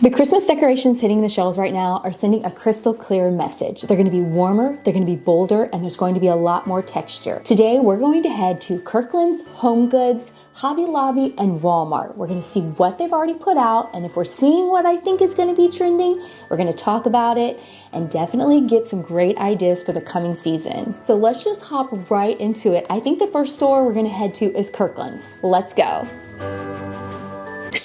The Christmas decorations hitting the shelves right now are sending a crystal clear message. They're going to be warmer, they're going to be bolder, and there's going to be a lot more texture. Today, we're going to head to Kirkland's, Home Goods, Hobby Lobby, and Walmart. We're going to see what they've already put out, and if we're seeing what I think is going to be trending, we're going to talk about it and definitely get some great ideas for the coming season. So let's just hop right into it. I think the first store we're going to head to is Kirkland's. Let's go.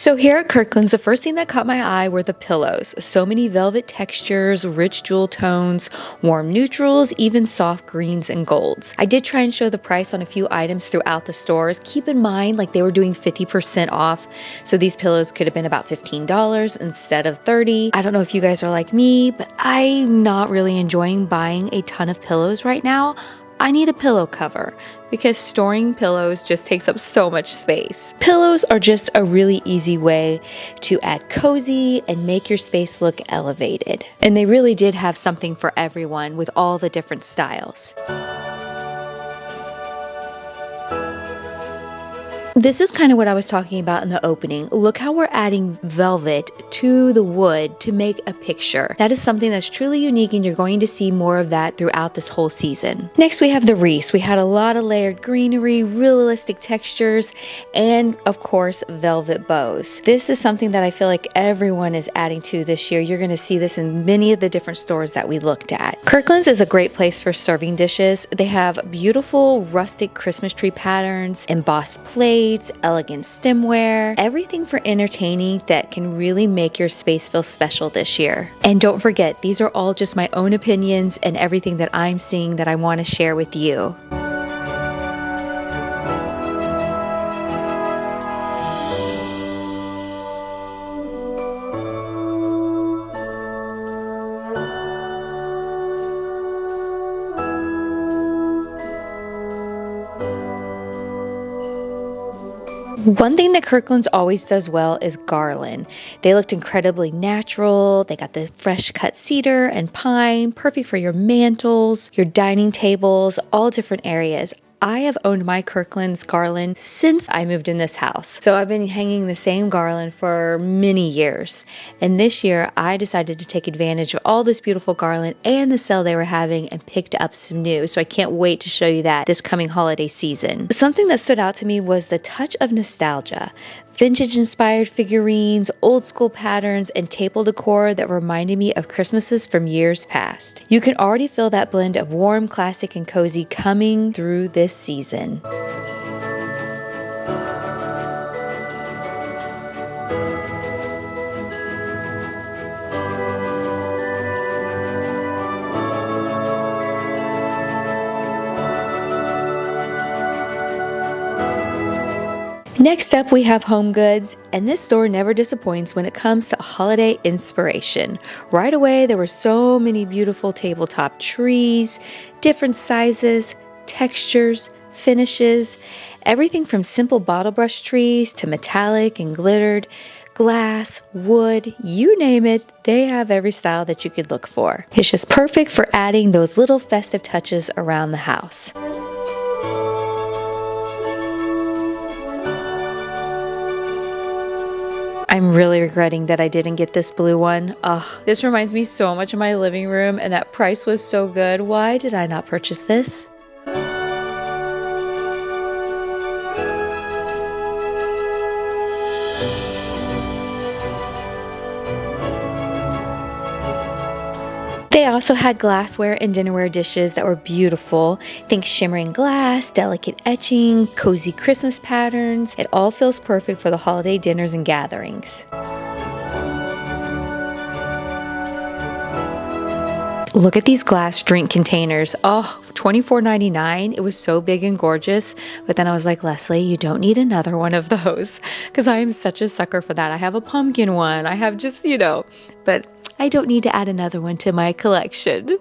So here at Kirkland's, the first thing that caught my eye were the pillows. So many velvet textures, rich jewel tones, warm neutrals, even soft greens and golds. I did try and show the price on a few items throughout the stores. Keep in mind, like they were doing 50% off. So these pillows could have been about $15 instead of $30. I don't know if you guys are like me, but I'm not really enjoying buying a ton of pillows right now. I need a pillow cover because storing pillows just takes up so much space. Pillows are just a really easy way to add cozy and make your space look elevated. And they really did have something for everyone with all the different styles. This is kind of what I was talking about in the opening. Look how we're adding velvet to the wood to make a picture. That is something that's truly unique, and you're going to see more of that throughout this whole season. Next, we have the wreaths. We had a lot of layered greenery, realistic textures, and of course, velvet bows. This is something that I feel like everyone is adding to this year. You're going to see this in many of the different stores that we looked at. Kirkland's is a great place for serving dishes. They have beautiful rustic Christmas tree patterns, embossed plates, elegant stemware, everything for entertaining that can really make your space feel special this year. And don't forget, these are all just my own opinions and everything that I'm seeing that I want to share with you. One thing that Kirkland's always does well is garland. They looked incredibly natural. They got the fresh cut cedar and pine, perfect for your mantles, your dining tables, all different areas. I have owned my Kirkland's garland since I moved in this house. So I've been hanging the same garland for many years. And this year I decided to take advantage of all this beautiful garland and the sale they were having and picked up some new. So I can't wait to show you that this coming holiday season. Something that stood out to me was the touch of nostalgia. Vintage inspired figurines, old school patterns, and table decor that reminded me of Christmases from years past. You can already feel that blend of warm, classic, and cozy coming through this season. Next up, we have Home Goods, and this store never disappoints when it comes to holiday inspiration. Right away, there were so many beautiful tabletop trees, different sizes, textures, finishes, everything from simple bottle brush trees to metallic and glittered, glass, wood, you name it, they have every style that you could look for. It's just perfect for adding those little festive touches around the house. I'm really regretting that I didn't get this blue one. Ugh, this reminds me so much of my living room, and that price was so good. Why did I not purchase this? They also had glassware and dinnerware dishes that were beautiful. Think shimmering glass, delicate etching, cozy Christmas patterns. It all feels perfect for the holiday dinners and gatherings. Look at these glass drink containers. Oh, $24.99. It was so big and gorgeous. But then I was like, Leslie, you don't need another one of those because I am such a sucker for that. I have a pumpkin one. I have just, but I don't need to add another one to my collection.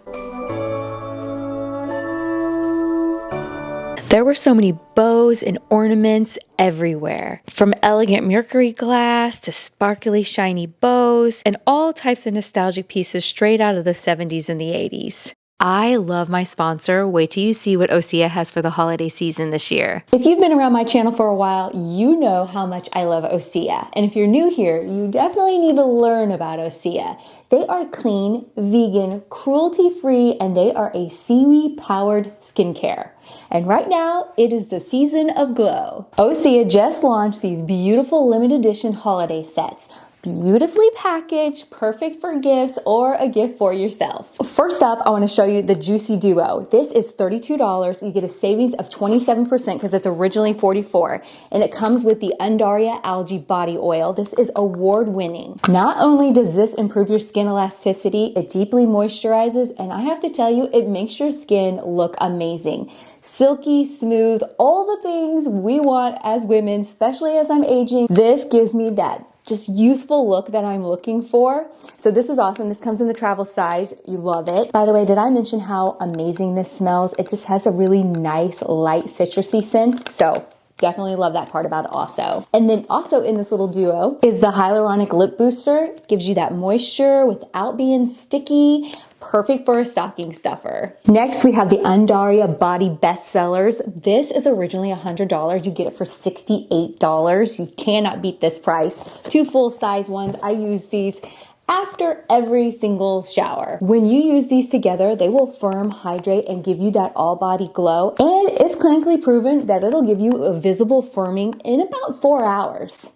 There were so many bows and ornaments everywhere, from elegant mercury glass to sparkly shiny bows and all types of nostalgic pieces straight out of the 70s and the 80s. I love my sponsor. Wait till you see what Osea has for the holiday season this year. If you've been around my channel for a while, you know how much I love Osea. And if you're new here, you definitely need to learn about Osea. They are clean, vegan, cruelty-free, and they are a seaweed-powered skincare. And right now, it is the season of glow. Osea just launched these beautiful limited edition holiday sets. Beautifully packaged, perfect for gifts or a gift for yourself. First up, I want to show you the Juicy Duo. This is $32. You get a savings of 27% because it's originally $44. And it comes with the Undaria Algae Body Oil. This is award-winning. Not only does this improve your skin elasticity, it deeply moisturizes, and I have to tell you, it makes your skin look amazing. Silky, smooth, all the things we want as women, especially as I'm aging. This gives me that just youthful look that I'm looking for. So this is awesome. This comes in the travel size. You love it. By the way, did I mention how amazing this smells? It just has a really nice, light citrusy scent. So definitely love that part about it also. And then also in this little duo is the hyaluronic lip booster. Gives you that moisture without being sticky. Perfect for a stocking stuffer. Next, we have the Undaria Body Bestsellers. This is originally $100. You get it for $68. You cannot beat this price. Two full-size ones. I use these after every single shower. When you use these together, they will firm, hydrate, and give you that all-body glow. And it's clinically proven that it'll give you a visible firming in about 4 hours.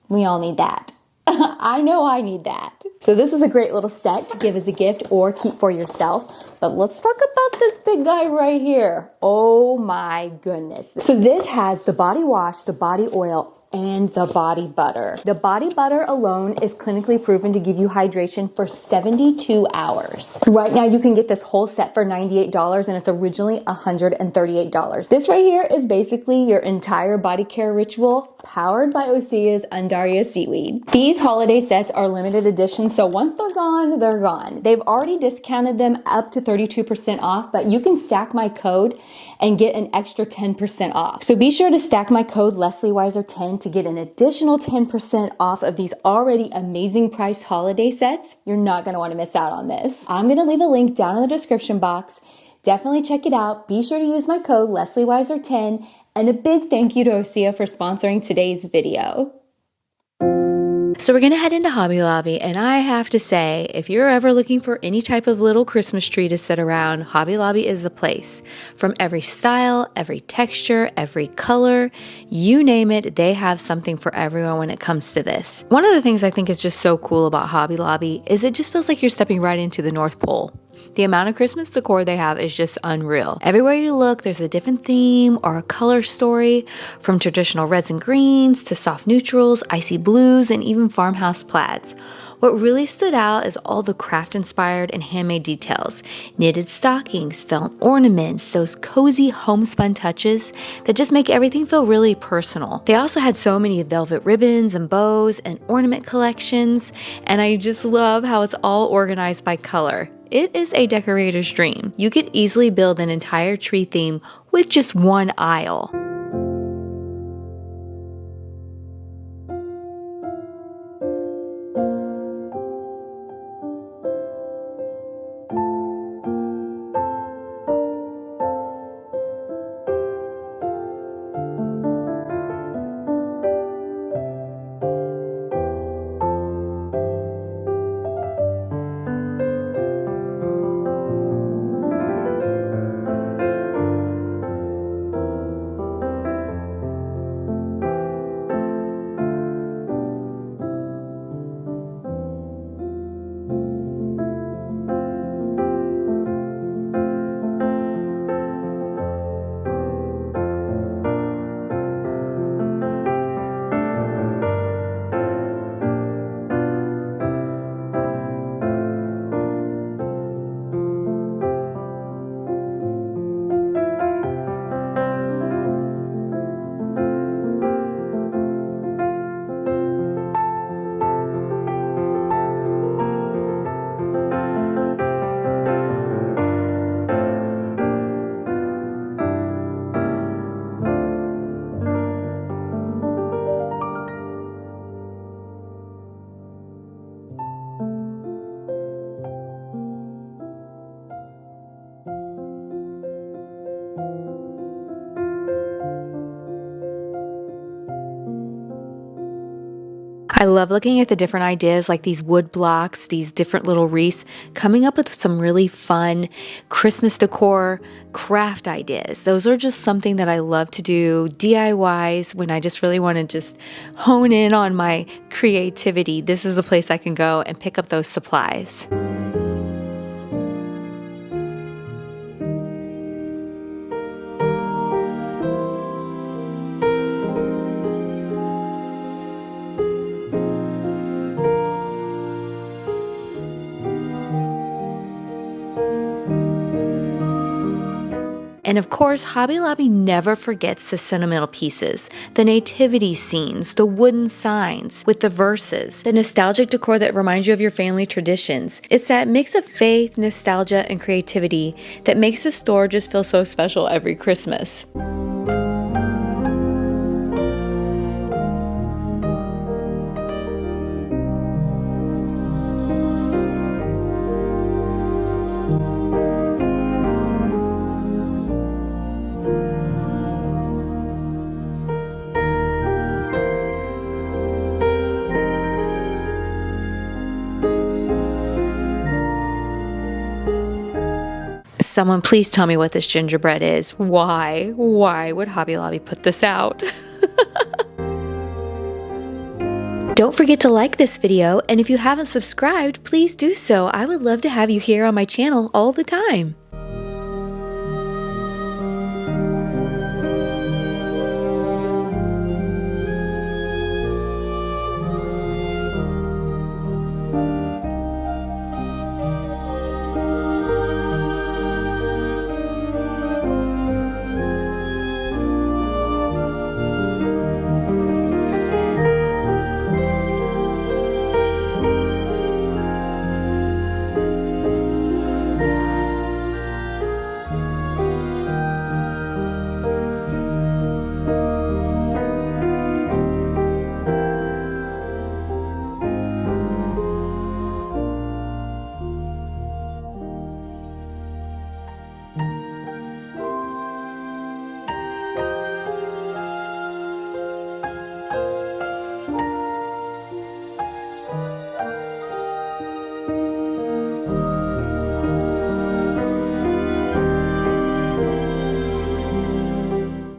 We all need that. I know I need that. So this is a great little set to give as a gift or keep for yourself. But let's talk about this big guy right here. Oh my goodness. So this has the body wash, the body oil, and the body butter. The body butter alone is clinically proven to give you hydration for 72 hours. Right now you can get this whole set for $98 and it's originally $138. This right here is basically your entire body care ritual powered by Osea's Undaria seaweed. These holiday sets are limited edition, so once they're gone, they're gone. They've already discounted them up to 32% off, but you can stack my code and get an extra 10% off. So be sure to stack my code LeslieWeiser10 to get an additional 10% off of these already amazing priced holiday sets. You're not gonna wanna miss out on this. I'm gonna leave a link down in the description box. Definitely check it out. Be sure to use my code LeslieWeiser10, and a big thank you to Osea for sponsoring today's video. So we're gonna head into Hobby Lobby, and I have to say, if you're ever looking for any type of little Christmas tree to sit around, Hobby Lobby is the place. From every style, every texture, every color, you name it, they have something for everyone when it comes to this. One of the things I think is just so cool about Hobby Lobby is it just feels like you're stepping right into the North Pole. The amount of Christmas decor they have is just unreal. Everywhere you look, there's a different theme or a color story, from traditional reds and greens to soft neutrals, icy blues, and even farmhouse plaids. What really stood out is all the craft-inspired and handmade details. Knitted stockings, felt ornaments, those cozy homespun touches that just make everything feel really personal. They also had so many velvet ribbons and bows and ornament collections, and I just love how it's all organized by color. It is a decorator's dream. You could easily build an entire tree theme with just one aisle. I love looking at the different ideas like these wood blocks, these different little wreaths, coming up with some really fun Christmas decor craft ideas. Those are just something that I love to do DIYs when I just really want to just hone in on my creativity. This is the place I can go and pick up those supplies. And of course, Hobby Lobby never forgets the sentimental pieces, the nativity scenes, the wooden signs with the verses, the nostalgic decor that reminds you of your family traditions. It's that mix of faith, nostalgia, and creativity that makes the store just feel so special every Christmas. Someone please tell me what this gingerbread is. Why would Hobby Lobby put this out? Don't forget to like this video, and if you haven't subscribed, please do so. I would love to have you here on my channel all the time.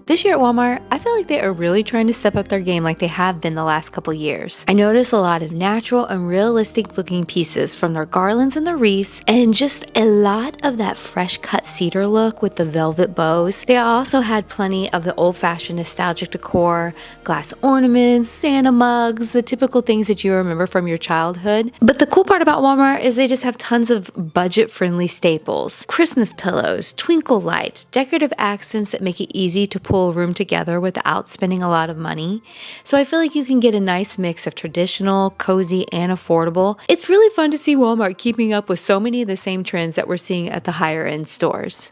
This year at Walmart, I feel like they are really trying to step up their game like they have been the last couple years. I noticed a lot of natural and realistic looking pieces from their garlands and the wreaths, and just a lot of that fresh cut cedar look with the velvet bows. They also had plenty of the old-fashioned nostalgic decor, glass ornaments, Santa mugs, the typical things that you remember from your childhood. But the cool part about Walmart is they just have tons of budget-friendly staples, Christmas pillows, twinkle lights, decorative accents that make it easy to pull a room together without spending a lot of money. So I feel like you can get a nice mix of traditional, cozy, and affordable. It's really fun to see Walmart keeping up with so many of the same trends that we're seeing at the higher end stores.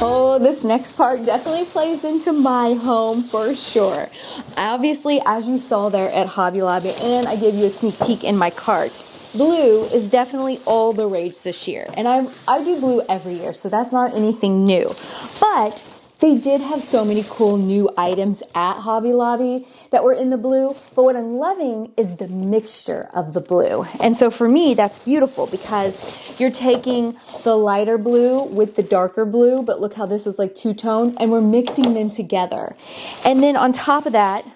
Oh, this next part definitely plays into my home for sure. Obviously, as you saw there at Hobby Lobby, and I gave you a sneak peek in my cart, blue is definitely all the rage this year. And I do blue every year, so that's not anything new. But they did have so many cool new items at Hobby Lobby that were in the blue, but what I'm loving is the mixture of the blue. And so for me, that's beautiful because you're taking the lighter blue with the darker blue, but look how this is like two-tone, and we're mixing them together. And then on top of that,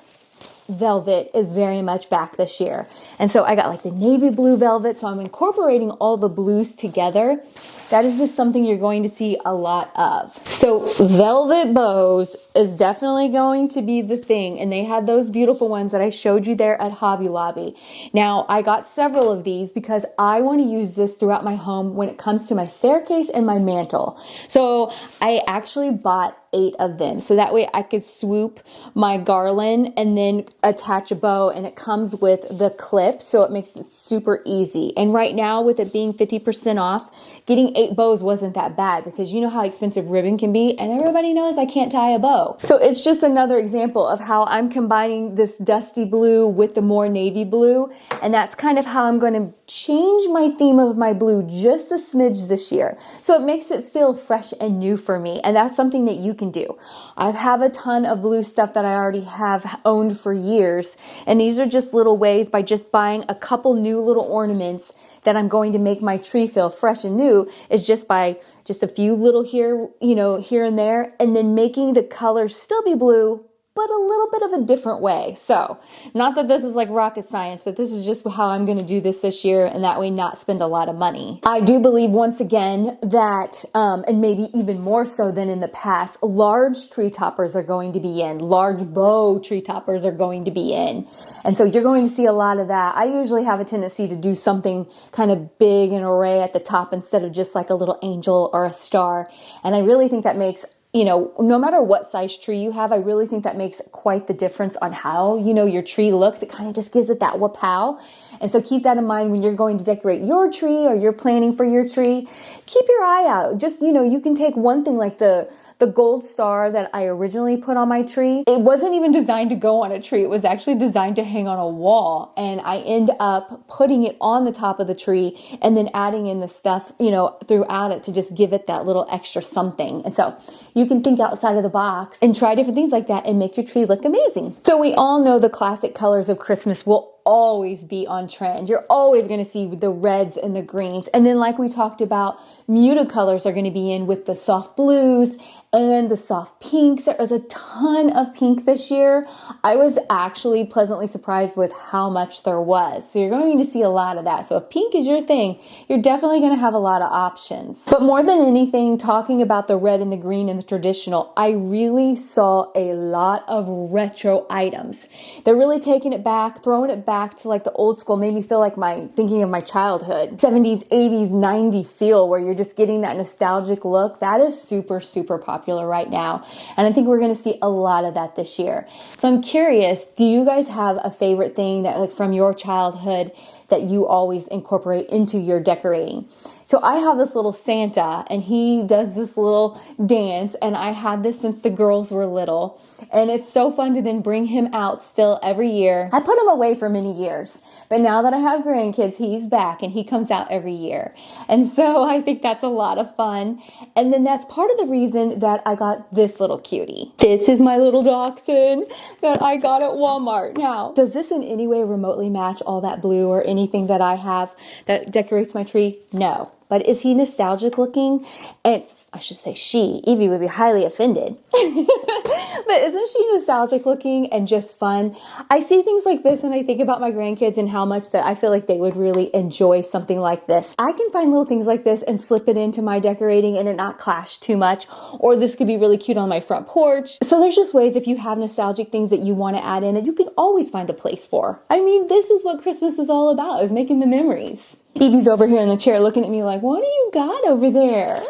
velvet is very much back this year. And so I got like the navy blue velvet, so I'm incorporating all the blues together. that is just something you're going to see a lot of. So velvet bows is definitely going to be the thing. And they had those beautiful ones that I showed you there at Hobby Lobby. Now, I got several of these because I want to use this throughout my home when it comes to my staircase and my mantle. So I actually bought 8 of them. So that way I could swoop my garland and then attach a bow, and it comes with the clip. So it makes it super easy. And right now with it being 50% off, getting 8 bows wasn't that bad because you know how expensive ribbon can be, and everybody knows I can't tie a bow. So it's just another example of how I'm combining this dusty blue with the more navy blue. And that's kind of how I'm going to change my theme of my blue just a smidge this year. So it makes it feel fresh and new for me. And that's something that you can do. I have a ton of blue stuff that I already have owned for years. And these are just little ways by just buying a couple new little ornaments that I'm going to make my tree feel fresh and new, is just by just a few little here, here and there, and then making the colors still be blue, but a little bit of a different way. So not that this is like rocket science, but this is just how I'm going to do this year, and that way not spend a lot of money. I do believe once again that, and maybe even more so than in the past, large tree toppers are going to be in. Large bow tree toppers are going to be in. And so you're going to see a lot of that. I usually have a tendency to do something kind of big and array at the top instead of just like a little angel or a star. And I really think that makes, no matter what size tree you have, I really think that makes quite the difference on how, your tree looks. It kind of just gives it that wapow. And so keep that in mind when you're going to decorate your tree or you're planning for your tree. Keep your eye out. Just, you can take one thing like the gold star that I originally put on my tree. It wasn't even designed to go on a tree. It was actually designed to hang on a wall. And I end up putting it on the top of the tree and then adding in the stuff, throughout it to just give it that little extra something. And so you can think outside of the box and try different things like that and make your tree look amazing. So we all know the classic colors of Christmas will always be on trend. You're always going to see the reds and the greens. And then like we talked about, muted colors are going to be in with the soft blues and the soft pinks. There is a ton of pink this year. I was actually pleasantly surprised with how much there was. So you're going to see a lot of that. So if pink is your thing, you're definitely going to have a lot of options. But more than anything, talking about the red and the green and the traditional, I really saw a lot of retro items. They're really taking it back, throwing it back to like the old school, made me feel like thinking of my childhood, 70s, 80s, 90s feel where you're just getting that nostalgic look. That is super, super popular right now. And I think we're going to see a lot of that this year. So I'm curious, do you guys have a favorite thing that like from your childhood that you always incorporate into your decorating? So I have this little Santa and he does this little dance, and I had this since the girls were little, and it's so fun to then bring him out still every year. I put him away for many years, but now that I have grandkids, he's back and he comes out every year. And so I think that's a lot of fun. And then that's part of the reason that I got this little cutie. This is my little dachshund that I got at Walmart. Now, does this in any way remotely match all that blue or anything that I have that decorates my tree? No. But is he nostalgic looking? And I should say she. Evie would be highly offended. But isn't she nostalgic looking and just fun? I see things like this and I think about my grandkids and how much that I feel like they would really enjoy something like this. I can find little things like this and slip it into my decorating and it not clash too much. Or this could be really cute on my front porch. So there's just ways, if you have nostalgic things that you want to add in, that you can always find a place for. I mean, this is what Christmas is all about, is making the memories. Evie's over here in the chair looking at me like, what do you got over there?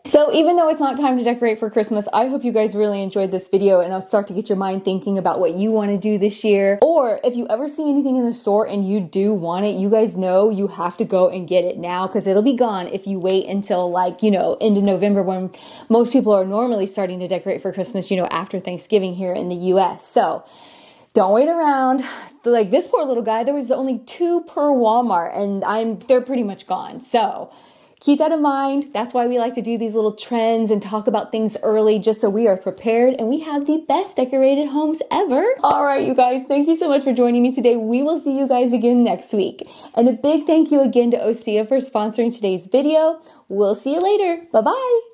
So even though it's not time to decorate for Christmas, I hope you guys really enjoyed this video and I'll start to get your mind thinking about what you want to do this year. Or if you ever see anything in the store and you do want it, you guys know you have to go and get it now, because it'll be gone if you wait until end of November, when most people are normally starting to decorate for Christmas, after Thanksgiving here in the US. So don't wait around. Like this poor little guy, there was only 2 per Walmart and they're pretty much gone. So keep that in mind. That's why we like to do these little trends and talk about things early, just so we are prepared and we have the best decorated homes ever. All right, you guys, thank you so much for joining me today. We will see you guys again next week. And a big thank you again to Osea for sponsoring today's video. We'll see you later. Bye-bye.